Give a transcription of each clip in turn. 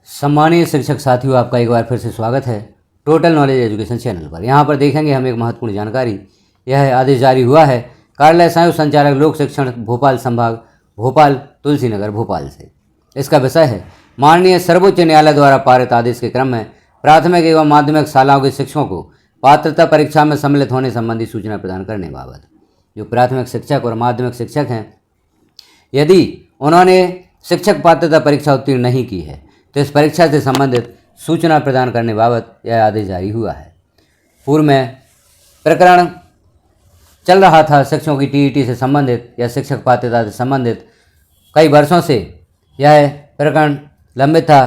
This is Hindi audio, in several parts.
सम्मानीय शिक्षक साथियों, आपका एक बार फिर से स्वागत है टोटल नॉलेज एजुकेशन चैनल पर। यहाँ पर देखेंगे हम एक महत्वपूर्ण जानकारी। यह है आदेश जारी हुआ है कार्यालय संयुक्त संचालक लोक शिक्षण भोपाल संभाग भोपाल तुलसी नगर भोपाल से। इसका विषय है माननीय सर्वोच्च न्यायालय द्वारा पारित आदेश के क्रम में प्राथमिक एवं माध्यमिक शालाओं के शिक्षकों को पात्रता परीक्षा में सम्मिलित होने संबंधी सूचना प्रदान करने बाबत। जो प्राथमिक शिक्षक और माध्यमिक शिक्षक हैं, यदि उन्होंने शिक्षक पात्रता परीक्षा उत्तीर्ण नहीं की है तो इस परीक्षा से संबंधित सूचना प्रदान करने बाबत यह आदेश जारी हुआ है। पूर्व में प्रकरण चल रहा था शिक्षकों की टीईटी से संबंधित या शिक्षक पात्रता से संबंधित। कई वर्षों से यह प्रकरण लंबित था।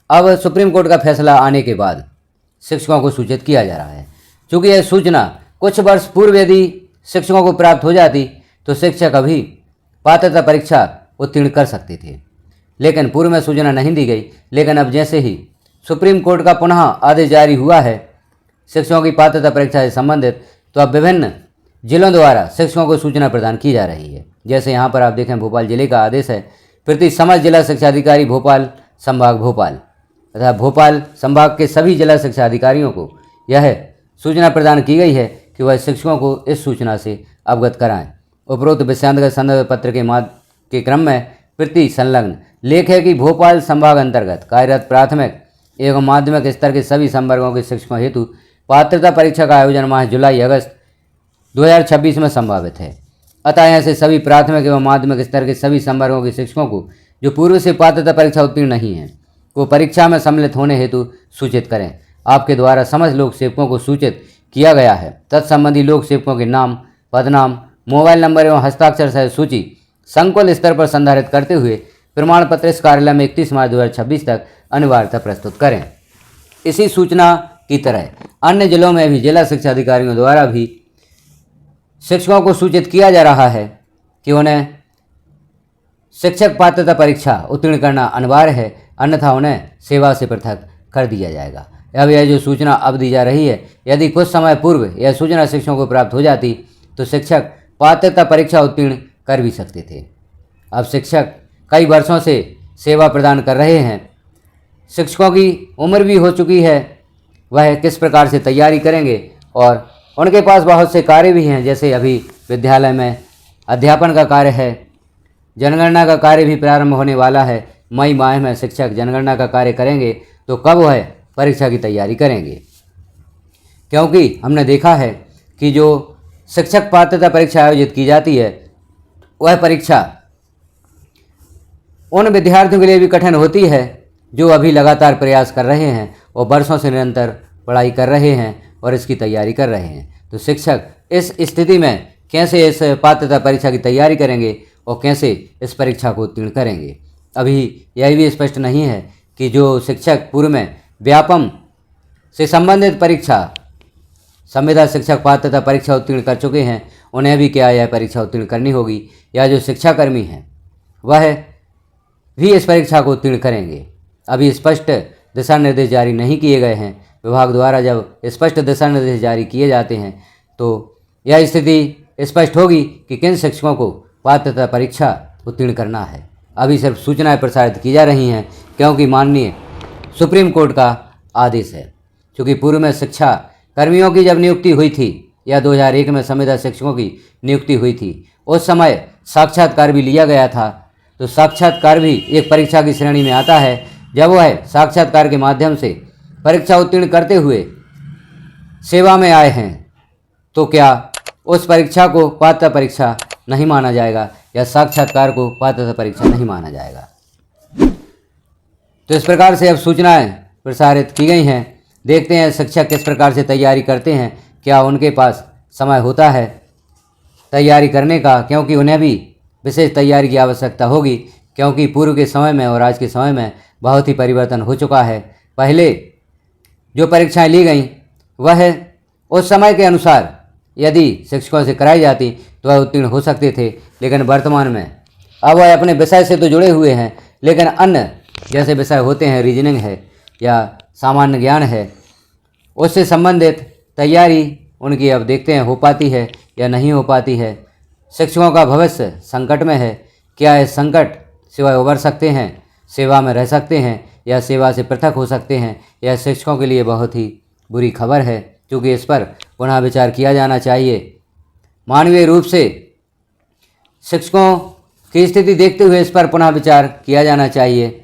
अब सुप्रीम कोर्ट का फैसला आने के बाद शिक्षकों को सूचित किया जा रहा है। चूँकि यह सूचना कुछ वर्ष पूर्व यदि शिक्षकों को प्राप्त हो जाती तो शिक्षक अभी पात्रता परीक्षा उत्तीर्ण कर सकते थे, लेकिन पूर्व में सूचना नहीं दी गई। लेकिन अब जैसे ही सुप्रीम कोर्ट का पुनः आदेश जारी हुआ है शिक्षकों की पात्रता परीक्षा से संबंधित, तो अब विभिन्न जिलों द्वारा शिक्षकों को सूचना प्रदान की जा रही है। जैसे यहाँ पर आप देखें, भोपाल जिले का आदेश है प्रति समस्त जिला शिक्षा अधिकारी भोपाल संभाग भोपाल तथा भोपाल संभाग के सभी जिला शिक्षा अधिकारियों को यह सूचना प्रदान की गई है कि वह शिक्षकों को इस सूचना से अवगत कराएं। उपरोक्त विषयांतर्गत संदर्भ पत्र के क्रम में प्रति संलग्न लेख है कि भोपाल संभाग अंतर्गत कार्यरत प्राथमिक एवं माध्यमिक स्तर के सभी संवर्गों के शिक्षकों हेतु पात्रता परीक्षा का आयोजन माह जुलाई अगस्त 2026 में संभावित है। अतः यहाँ से सभी प्राथमिक एवं माध्यमिक स्तर के सभी संवर्गों के शिक्षकों को जो पूर्व से पात्रता परीक्षा उत्तीर्ण नहीं है को परीक्षा में सम्मिलित होने हेतु सूचित करें। आपके द्वारा समस्त लोक सेवकों को सूचित किया गया है। तत्संबंधी लोक सेवकों के नाम, पदनाम, मोबाइल नंबर एवं हस्ताक्षर सहित सूची संकुल स्तर पर संधारित करते हुए प्रमाण पत्र इस कार्यालय में 31 मार्च 2026 तक अनिवार्यता प्रस्तुत करें। इसी सूचना की तरह अन्य जिलों में भी जिला शिक्षा अधिकारियों द्वारा भी शिक्षकों को सूचित किया जा रहा है कि उन्हें शिक्षक पात्रता परीक्षा उत्तीर्ण करना अनिवार्य है, अन्यथा उन्हें सेवा से पृथक कर दिया जाएगा। अब यह जो सूचना अब दी जा रही है, यदि कुछ समय पूर्व यह सूचना शिक्षकों को प्राप्त हो जाती तो शिक्षक पात्रता परीक्षा उत्तीर्ण कर भी सकते थे। अब शिक्षक कई वर्षों से सेवा प्रदान कर रहे हैं, शिक्षकों की उम्र भी हो चुकी है, वह किस प्रकार से तैयारी करेंगे और उनके पास बहुत से कार्य भी हैं। जैसे अभी विद्यालय में अध्यापन का कार्य है, जनगणना का कार्य भी प्रारंभ होने वाला है। मई माह में शिक्षक जनगणना का कार्य करेंगे तो कब वह परीक्षा की तैयारी करेंगे? क्योंकि हमने देखा है कि जो शिक्षक पात्रता परीक्षा आयोजित की जाती है वह परीक्षा उन विद्यार्थियों के लिए भी कठिन होती है जो अभी लगातार प्रयास कर रहे हैं और वर्षों से निरंतर पढ़ाई कर रहे हैं और इसकी तैयारी कर रहे हैं। तो शिक्षक इस स्थिति में कैसे इस पात्रता परीक्षा की तैयारी करेंगे और कैसे इस परीक्षा को उत्तीर्ण करेंगे? अभी यह भी स्पष्ट नहीं है कि जो शिक्षक पूर्व में व्यापम से संबंधित परीक्षा संविदा शिक्षक पात्रता परीक्षा उत्तीर्ण कर चुके हैं उन्हें भी क्या यह परीक्षा उत्तीर्ण करनी होगी, या जो शिक्षाकर्मी हैं वह भी इस परीक्षा को उत्तीर्ण करेंगे? अभी स्पष्ट दिशा निर्देश जारी नहीं किए गए हैं। विभाग द्वारा जब स्पष्ट दिशा निर्देश जारी किए जाते हैं तो यह स्थिति स्पष्ट होगी कि किन शिक्षकों को पात्रता परीक्षा उत्तीर्ण करना है। अभी सिर्फ सूचनाएं प्रसारित की जा रही हैं क्योंकि माननीय सुप्रीम कोर्ट का आदेश है। क्योंकि पूर्व में शिक्षा कर्मियों की जब नियुक्ति हुई थी या 2001 में संविदा शिक्षकों की नियुक्ति हुई थी, उस समय साक्षात्कार भी लिया गया था। तो साक्षात्कार भी एक परीक्षा की श्रेणी में आता है। जब वह साक्षात्कार के माध्यम से परीक्षा उत्तीर्ण करते हुए सेवा में आए हैं तो क्या उस परीक्षा को पात्रता परीक्षा नहीं माना जाएगा या साक्षात्कार को पात्रता परीक्षा नहीं माना जाएगा? तो इस प्रकार से अब सूचनाएं प्रसारित की गई हैं। देखते हैं शिक्षक किस प्रकार से तैयारी करते हैं, क्या उनके पास समय होता है तैयारी करने का, क्योंकि उन्हें भी विशेष तैयारी की आवश्यकता होगी। क्योंकि पूर्व के समय में और आज के समय में बहुत ही परिवर्तन हो चुका है। पहले जो परीक्षाएं ली गई वह उस समय के अनुसार यदि शिक्षकों से कराई जाती तो वह उत्तीर्ण हो सकते थे, लेकिन वर्तमान में अब वह अपने विषय से तो जुड़े हुए हैं, लेकिन अन्य जैसे विषय होते हैं, रीजनिंग है या सामान्य ज्ञान है, उससे संबंधित तैयारी उनकी अब देखते हैं हो पाती है या नहीं हो पाती है। शिक्षकों का भविष्य संकट में है, क्या इस संकट से वह उबर सकते हैं, सेवा में रह सकते हैं, या सेवा से पृथक हो सकते हैं, यह शिक्षकों के लिए बहुत ही बुरी खबर है, क्योंकि इस पर पुनः विचार किया जाना चाहिए। मानवीय रूप से शिक्षकों की स्थिति देखते हुए इस पर पुनः विचार किया जाना चाहिए।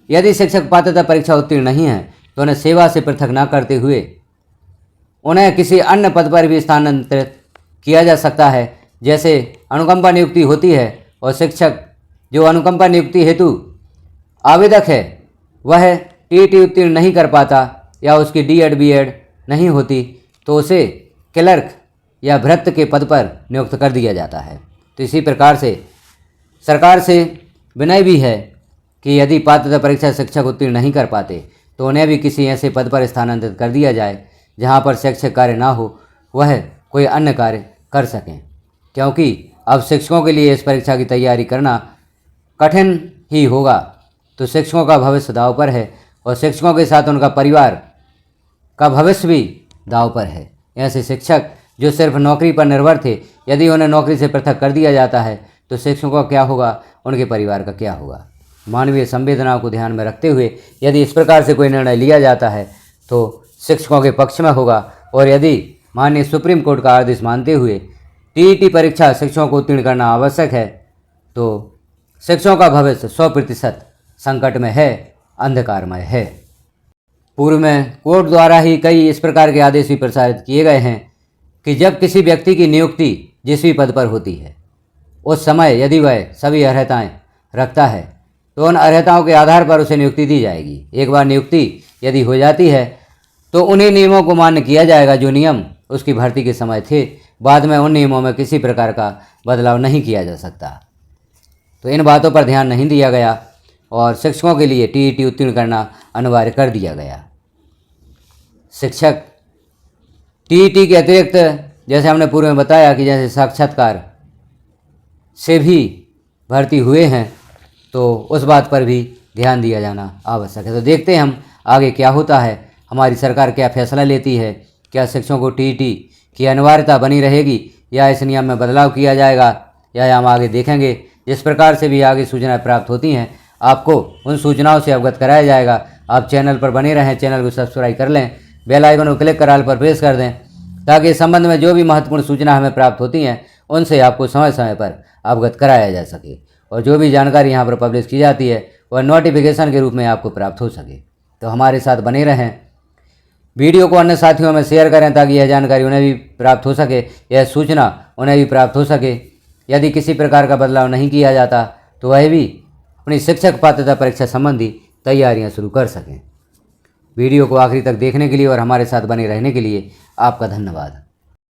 यदि शिक्षक पात्रता परीक्षा उत्तीर्ण नहीं है तो उन्हें सेवा से पृथक न करते हुए उन्हें किसी अन्य पद पर भी स्थानांतरित किया जा सकता है। जैसे अनुकंपा नियुक्ति होती है और शिक्षक जो अनुकंपा नियुक्ति हेतु आवेदक है वह टीईटी उत्तीर्ण नहीं कर पाता या उसकी डीएड बीएड नहीं होती तो उसे क्लर्क या भृत्य के पद पर नियुक्त कर दिया जाता है। तो इसी प्रकार से सरकार से विनय भी है कि यदि पात्रता परीक्षा शिक्षक उत्तीर्ण नहीं कर पाते तो उन्हें भी किसी ऐसे पद पर स्थानांतरित कर दिया जाए जहां पर शैक्षिक कार्य ना हो, वह कोई अन्य कार्य कर सकें, क्योंकि अब शिक्षकों के लिए इस परीक्षा की तैयारी करना कठिन ही होगा। तो शिक्षकों का भविष्य दांव पर है और शिक्षकों के साथ उनका परिवार का भविष्य भी दांव पर है। ऐसे शिक्षक जो सिर्फ नौकरी पर निर्भर थे, यदि उन्हें नौकरी से पृथक कर दिया जाता है तो शिक्षकों का क्या होगा, उनके परिवार का क्या होगा। मानवीय संवेदनाओं को ध्यान में रखते हुए यदि इस प्रकार से कोई निर्णय लिया जाता है तो शिक्षकों के पक्ष में होगा। और यदि माननीय सुप्रीम कोर्ट का आदेश मानते हुए टीईटी परीक्षा शिक्षकों को उत्तीर्ण करना आवश्यक है तो शिक्षकों का भविष्य 100% संकट में है, अंधकारमय है। पूर्व में कोर्ट द्वारा ही कई इस प्रकार के आदेश भी प्रसारित किए गए हैं कि जब किसी व्यक्ति की नियुक्ति जिस भी पद पर होती है उस समय यदि वह सभी अर्हताएं रखता है तो उन अर्हताओं के आधार पर उसे नियुक्ति दी जाएगी। एक बार नियुक्ति यदि हो जाती है तो उन्हीं नियमों को मान्य किया जाएगा जो नियम उसकी भर्ती के समय थे। बाद में उन नियमों में किसी प्रकार का बदलाव नहीं किया जा सकता। तो इन बातों पर ध्यान नहीं दिया गया और शिक्षकों के लिए टीईटी उत्तीर्ण करना अनिवार्य कर दिया गया। शिक्षक टीईटी के अतिरिक्त जैसे हमने पूर्व में बताया कि जैसे साक्षात्कार से भी भर्ती हुए हैं तो उस बात पर भी ध्यान दिया जाना आवश्यक है। तो देखते हैं हम आगे क्या होता है, हमारी सरकार क्या फैसला लेती है, क्या शिक्षकों को टीईटी की अनिवार्यता बनी रहेगी या इस नियम में बदलाव किया जाएगा, या हम आगे देखेंगे। जिस प्रकार से भी आगे सूचनाएं प्राप्त होती हैं आपको उन सूचनाओं से अवगत कराया जाएगा। आप चैनल पर बने रहें, चैनल को सब्सक्राइब कर लें, बेल आइकन को क्लिक कर ऑल पर प्रेस कर दें ताकि इस संबंध में जो भी महत्वपूर्ण सूचना हमें प्राप्त होती हैं उनसे आपको समय समय पर अवगत कराया जा सके और जो भी जानकारी यहाँ पर पब्लिश की जाती है वह नोटिफिकेशन के रूप में आपको प्राप्त हो सके। तो हमारे साथ बने रहें, वीडियो को अन्य साथियों में शेयर करें ताकि यह जानकारी उन्हें भी प्राप्त हो सके, यह सूचना उन्हें भी प्राप्त हो सके। यदि किसी प्रकार का बदलाव नहीं किया जाता तो वह भी अपनी शिक्षक पात्रता परीक्षा संबंधी तैयारियां शुरू कर सकें। वीडियो को आखिरी तक देखने के लिए और हमारे साथ बने रहने के लिए आपका धन्यवाद।